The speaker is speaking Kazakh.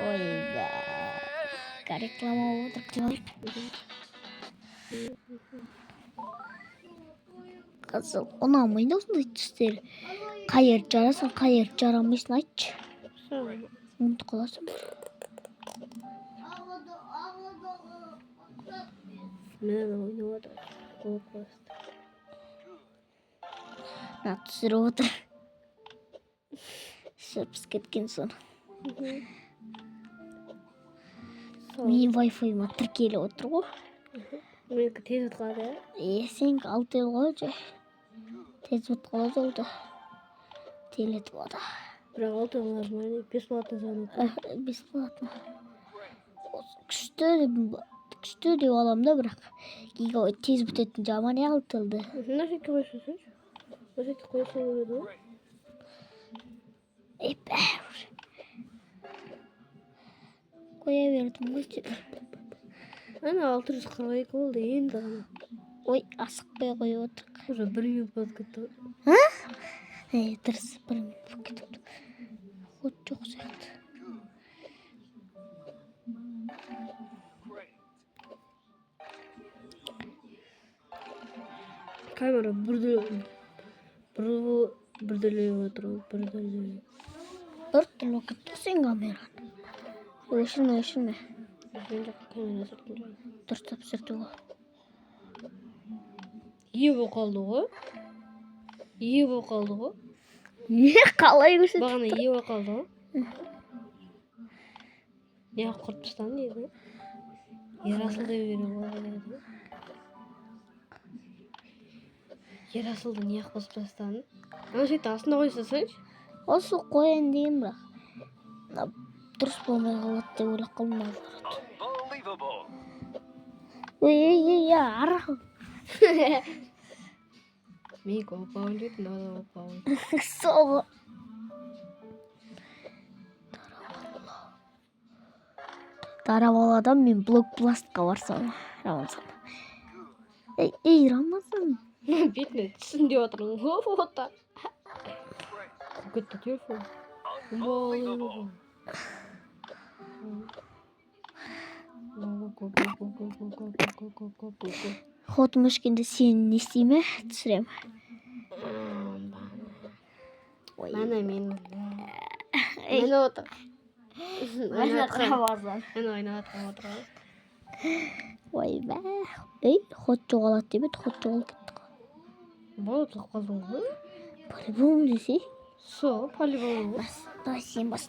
Ой be. Reklama отырып Kızım ұнамайды осындай түстер. Қайыр жарасың, қайыр жарамайсың айтшы. Ұмытып қаласың. Мен ойнап отыр. Түсіріп отыр. Шырпыс кеткен соң. Мен Wi-Fi-ма тіркеліп отыр ғой. Менікі тез өтқалады, Сенікі 6 ел ғой жай. Тез өтқалады ол да. Телетіп ода. Бірақ 6 ел нажимай, бесплатно звонок. Бесплатно. Күшті деп аламын да, бірақ гигабайт тез бітетін жаман 6 елді. Нафиг қойсың? Нафиг қойсың өледі ғой? Бәуір. Қоя бердім ғой. Ана 642 болды енді ғана. Ой, асықпай қойып отырық. Уже 1 минут болып кетті. Дұрыс 1 минут болып кетіпті. Ход жоқ сияқты. Камера бірділеп отыр. Бір түрлі кетті сен камераны. Өшірме. Мен жаққа камера сұртым жай. Дұрыстап сүртіп ол. Ие болып қалды ғой. Не қалай көрсетіп? Бағана ие болып қалды ғой. Неғып құрып тастадың дейді. Ерасылды беріп алады. Ерасылды неғып қосып тастадың? Ана жерді астына қойсаңшы. Осы қоян дейін бірақ. Дұрыс болмай қалады деп ойлап қалдым. Ой, арам. Менікі опауын жеді, мынада опауын. Соғы. Тараваладан мен блокбластқа барсам. Рамазан. Рамазан. Бетіне түсін деп отырмын. Ота. Кетті телефон. Хотым өшкенде сені не істейме? Түсірем. Мен отыр. Рамазан. Мен ойнап отыр. Ой бә. Хот жоғалады деп еді, хот жоғалып кетті. Болып қалдың ғой? По-любому десе. По-любому. Давай сен баста.